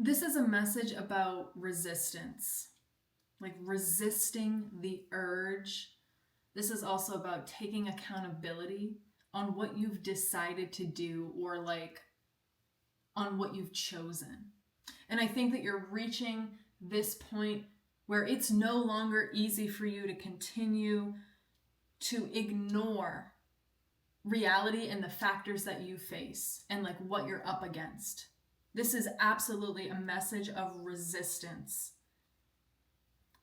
This is a message about resistance, like resisting the urge. This is also about taking accountability on what you've decided to do or like on what you've chosen. And I think that you're reaching this point where it's no longer easy for you to continue to ignore reality and the factors that you face and like what you're up against. This is absolutely a message of resistance.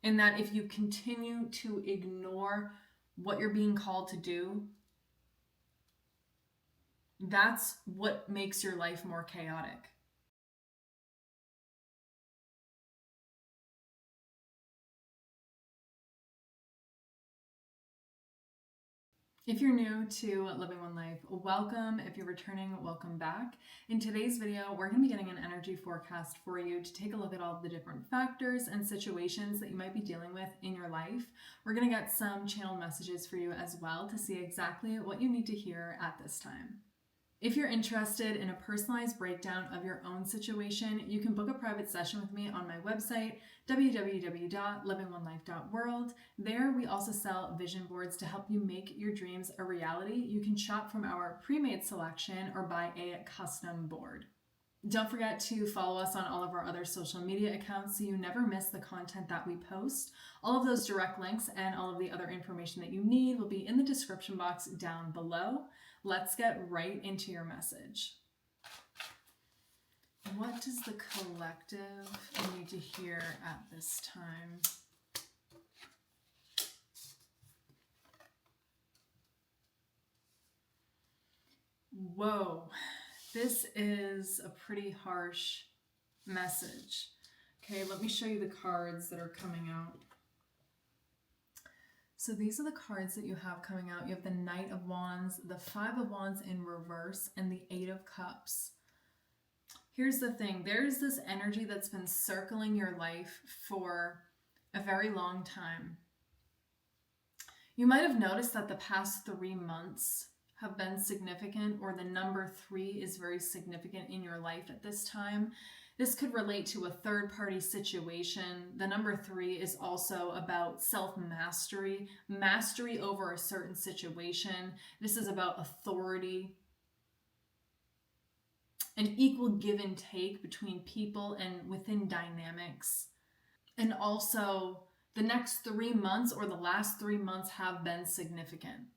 And that if you continue to ignore what you're being called to do, that's what makes your life more chaotic. If you're new to Living One Life, welcome. If you're returning, welcome back. In today's video, we're going to be getting an energy forecast for you to take a look at all the different factors and situations that you might be dealing with in your life. We're going to get some channeled messages for you as well to see exactly what you need to hear at this time. If you're interested in a personalized breakdown of your own situation, you can book a private session with me on my website, www.livingonelife.world. There, we also sell vision boards to help you make your dreams a reality. You can shop from our pre-made selection or buy a custom board. Don't forget to follow us on all of our other social media accounts so you never miss the content that we post. All of those direct links and all of the other information that you need will be in the description box down below. Let's get right into your message. What does the collective need to hear at this time? Whoa, this is a pretty harsh message. Okay, let me show you the cards that are coming out. So these are the cards that you have coming out. You have the Knight of Wands, the Five of Wands in reverse, and the Eight of Cups. Here's the thing. There's this energy that's been circling your life for a very long time. You might have noticed that the past 3 months have been significant, or the number 3 is very significant in your life at this time. This could relate to a third-party situation. The number 3 is also about self-mastery, mastery over a certain situation. This is about authority, an equal give and take between people and within dynamics. And also, the next 3 months or the last 3 months have been significant.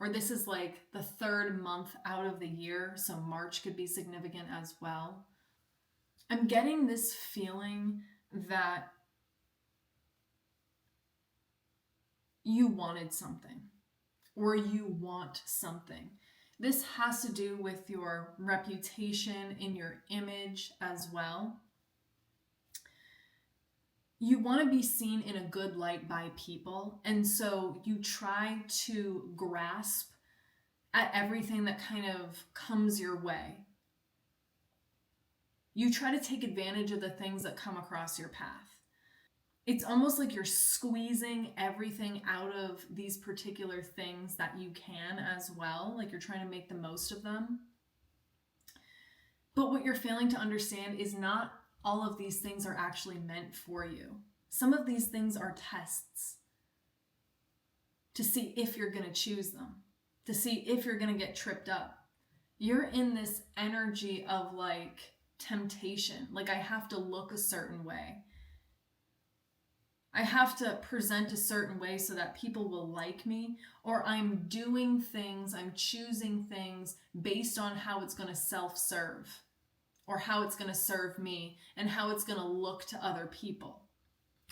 Or this is like the third month out of the year, so March could be significant as well. I'm getting this feeling that you wanted something or you want something. This has to do with your reputation and your image as well. You want to be seen in a good light by people, and so you try to grasp at everything that kind of comes your way. You try to take advantage of the things that come across your path. It's almost like you're squeezing everything out of these particular things that you can as well, like you're trying to make the most of them. But what you're failing to understand is not all of these things are actually meant for you. Some of these things are tests to see if you're going to choose them, to see if you're going to get tripped up. You're in this energy of like temptation, like I have to look a certain way. I have to present a certain way so that people will like me, or I'm doing things, I'm choosing things based on how it's going to self-serve or how it's going to serve me and how it's going to look to other people.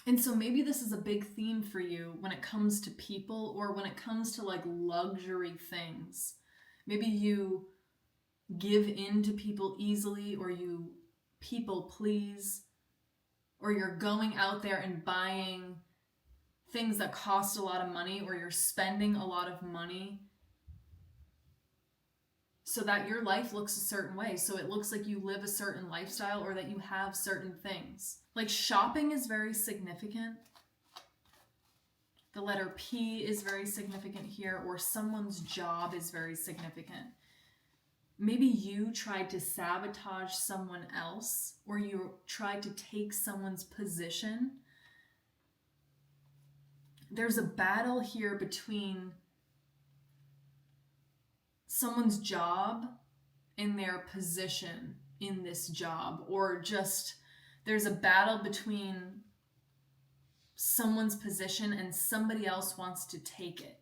And so maybe this is a big theme for you when it comes to people or when it comes to like luxury things. Maybe you give in to people easily, or you people please, or you're going out there and buying things that cost a lot of money, or you're spending a lot of money so that your life looks a certain way. So it looks like you live a certain lifestyle or that you have certain things. Like shopping is very significant. The letter P is very significant here, or someone's job is very significant. Maybe you tried to sabotage someone else, or you tried to take someone's position. There's a battle here between someone's job and their position in this job, or just there's a battle between someone's position and somebody else wants to take it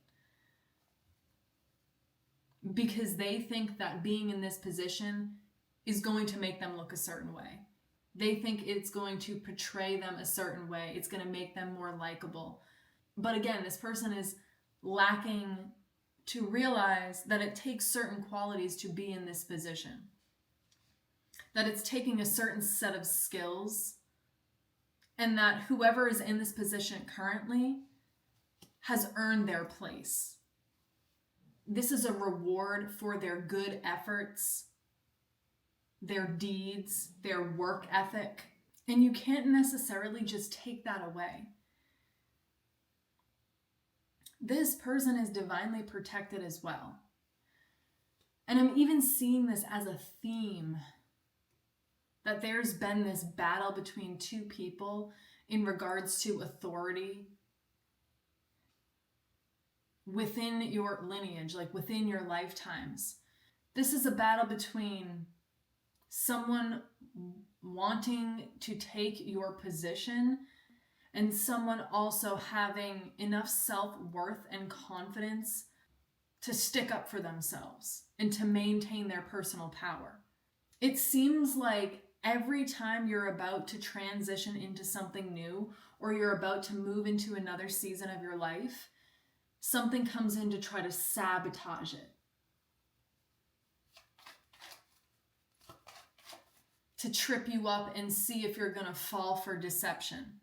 because they think that being in this position is going to make them look a certain way. They think it's going to portray them a certain way. It's going to make them more likable. But again, this person is lacking to realize that it takes certain qualities to be in this position. That it's taking a certain set of skills, and that whoever is in this position currently has earned their place. This is a reward for their good efforts, their deeds, their work ethic, and you can't necessarily just take that away. This person is divinely protected as well. And I'm even seeing this as a theme, that there's been this battle between two people in regards to authority within your lineage, like within your lifetimes. This is a battle between someone wanting to take your position and someone also having enough self-worth and confidence to stick up for themselves and to maintain their personal power. It seems like every time you're about to transition into something new, or you're about to move into another season of your life, something comes in to try to sabotage it. To trip you up and see if you're going to fall for deception,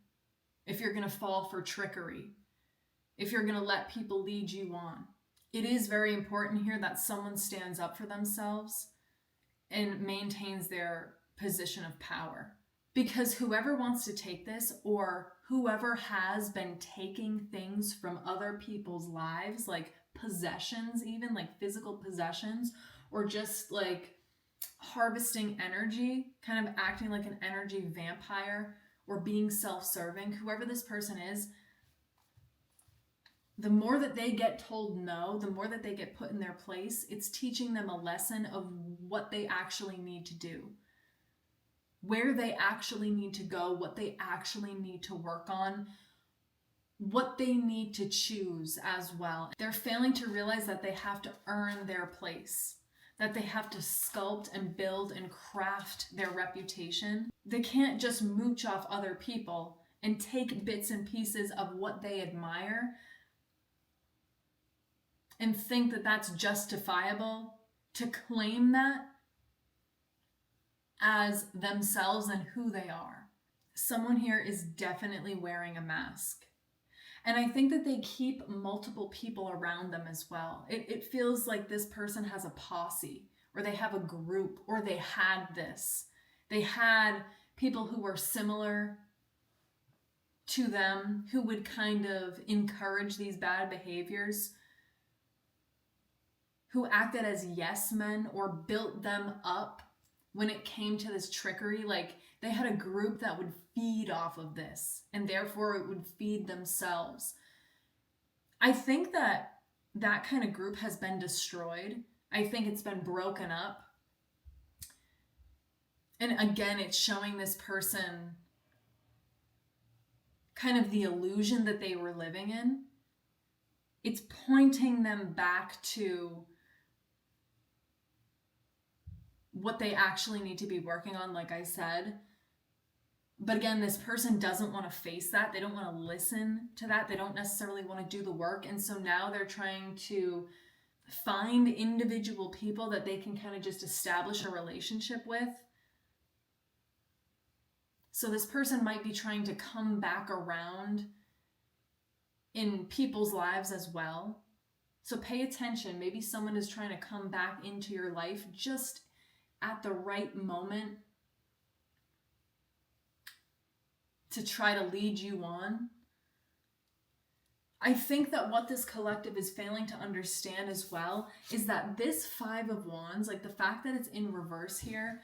if you're going to fall for trickery, if you're going to let people lead you on. It is very important here that someone stands up for themselves and maintains their position of power. Because whoever wants to take this, or whoever has been taking things from other people's lives, like possessions, even like physical possessions, or just like harvesting energy, kind of acting like an energy vampire, or being self-serving, whoever this person is, the more that they get told no, the more that they get put in their place, it's teaching them a lesson of what they actually need to do, where they actually need to go, what they actually need to work on, what they need to choose as well. They're failing to realize that they have to earn their place, that they have to sculpt and build and craft their reputation. They can't just mooch off other people and take bits and pieces of what they admire and think that that's justifiable to claim that as themselves and who they are. Someone here is definitely wearing a mask. And I think that they keep multiple people around them as well. It feels like this person has a posse, or they have a group, or they had this. They had people who were similar to them, who would kind of encourage these bad behaviors, who acted as yes men or built them up when it came to this trickery. Like they had a group that would feed off of this, and therefore it would feed themselves. I think that that kind of group has been destroyed. I think it's been broken up. And again, it's showing this person kind of the illusion that they were living in. It's pointing them back to what they actually need to be working on, like I said. But again, this person doesn't want to face that. They don't want to listen to that. They don't necessarily want to do the work. And so now they're trying to find individual people that they can kind of just establish a relationship with. So this person might be trying to come back around in people's lives as well. So pay attention. Maybe someone is trying to come back into your life just at the right moment to try to lead you on. I think that what this collective is failing to understand as well is that this Five of Wands, like the fact that it's in reverse here,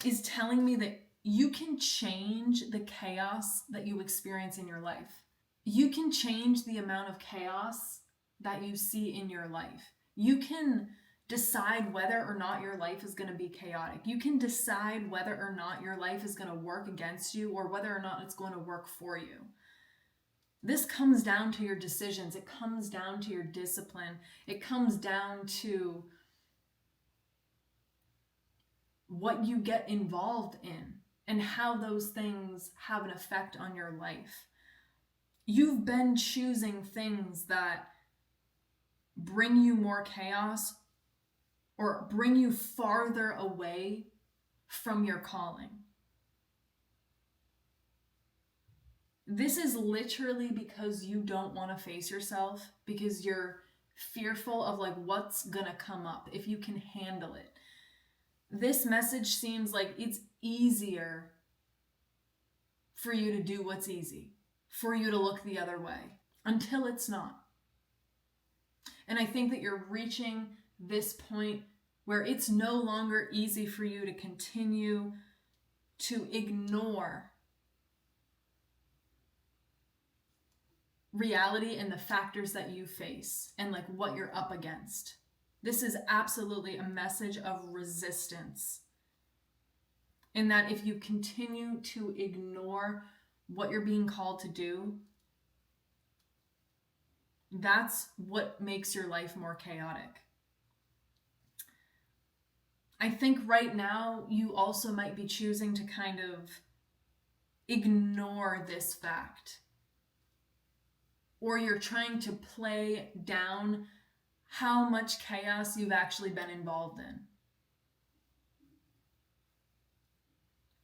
is telling me that you can change the chaos that you experience in your life. You can change the amount of chaos that you see in your life. You can decide whether or not your life is going to be chaotic. You can decide whether or not your life is going to work against you or whether or not it's going to work for you. This comes down to your decisions. It comes down to your discipline. It comes down to what you get involved in and how those things have an effect on your life. You've been choosing things that bring you more chaos or bring you farther away from your calling. This is literally because you don't want to face yourself, because you're fearful of like what's gonna come up, if you can handle it. This message seems like it's easier for you to do what's easy, for you to look the other way, until it's not. And I think that you're reaching this point where it's no longer easy for you to continue to ignore reality and the factors that you face and like what you're up against. This is absolutely a message of resistance. In that if you continue to ignore what you're being called to do, that's what makes your life more chaotic. I think right now you also might be choosing to kind of ignore this fact. Or you're trying to play down how much chaos you've actually been involved in.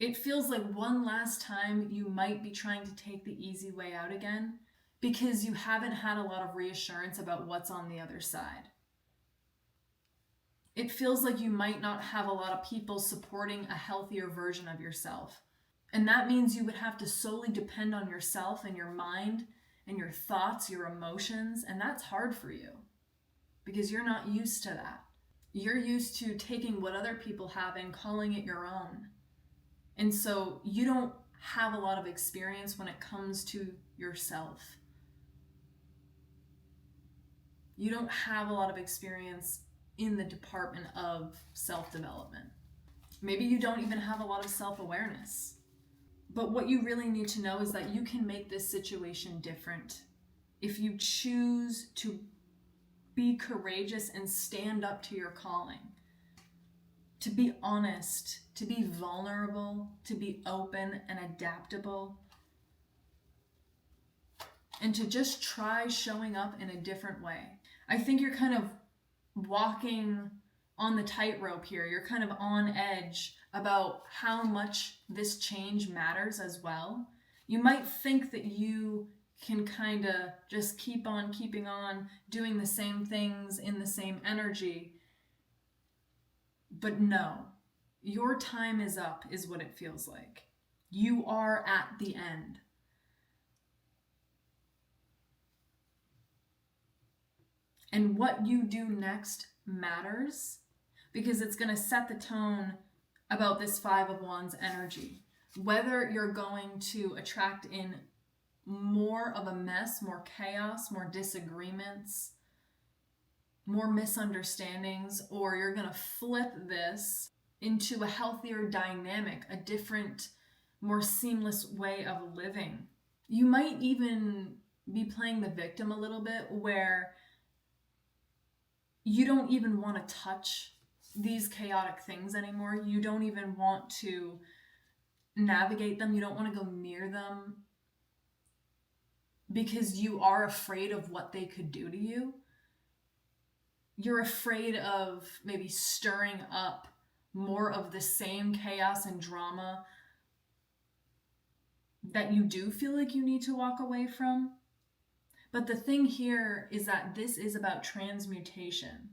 It feels like one last time you might be trying to take the easy way out again because you haven't had a lot of reassurance about what's on the other side. It feels like you might not have a lot of people supporting a healthier version of yourself. And that means you would have to solely depend on yourself and your mind and your thoughts, your emotions, and that's hard for you because you're not used to that. You're used to taking what other people have and calling it your own. And so you don't have a lot of experience when it comes to yourself. You don't have a lot of experience in the department of self-development. Maybe you don't even have a lot of self-awareness. But what you really need to know is that you can make this situation different if you choose to be courageous and stand up to your calling. To be honest, to be vulnerable, to be open and adaptable, and to just try showing up in a different way. I think you're kind of walking on the tightrope here. You're kind of on edge about how much this change matters as well. You might think that you can kind of just keep on keeping on doing the same things in the same energy. But no, your time is up, is what it feels like. You are at the end. And what you do next matters because it's going to set the tone about this Five of Wands energy. Whether you're going to attract in more of a mess, more chaos, more disagreements, more misunderstandings, or you're going to flip this into a healthier dynamic, a different, more seamless way of living. You might even be playing the victim a little bit where you don't even want to touch these chaotic things anymore. You don't even want to navigate them. You don't want to go near them because you are afraid of what they could do to you. You're afraid of maybe stirring up more of the same chaos and drama that you do feel like you need to walk away from. But the thing here is that this is about transmutation.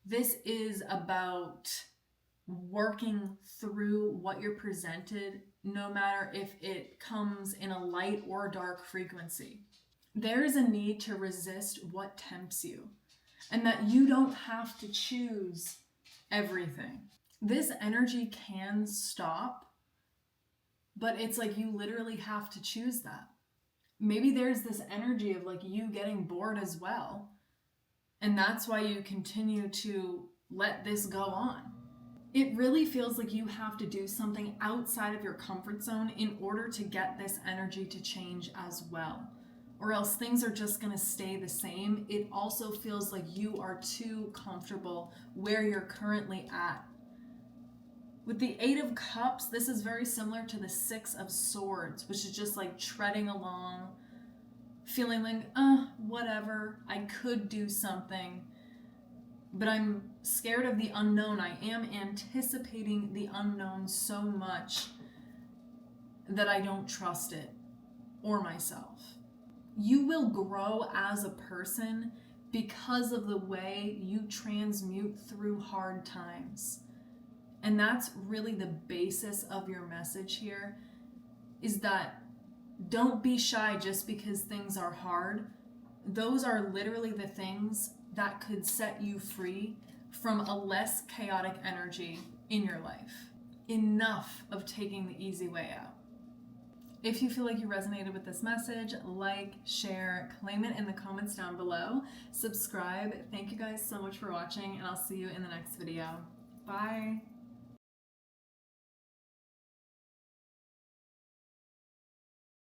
This is about working through what you're presented, no matter if it comes in a light or dark frequency. There is a need to resist what tempts you, and that you don't have to choose everything. This energy can stop, but it's like you literally have to choose that. Maybe there's this energy of like you getting bored as well, and that's why you continue to let this go on. It really feels like you have to do something outside of your comfort zone in order to get this energy to change as well. Or else things are just going to stay the same. It also feels like you are too comfortable where you're currently at. With the Eight of Cups, this is very similar to the Six of Swords, which is just like treading along, feeling like, whatever, I could do something, but I'm scared of the unknown. I am anticipating the unknown so much that I don't trust it or myself. You will grow as a person because of the way you transmute through hard times. And that's really the basis of your message here, is that don't be shy just because things are hard. Those are literally the things that could set you free from a less chaotic energy in your life. Enough of taking the easy way out. If you feel like you resonated with this message, like, share, claim it in the comments down below, subscribe. Thank you guys so much for watching, and I'll see you in the next video. Bye.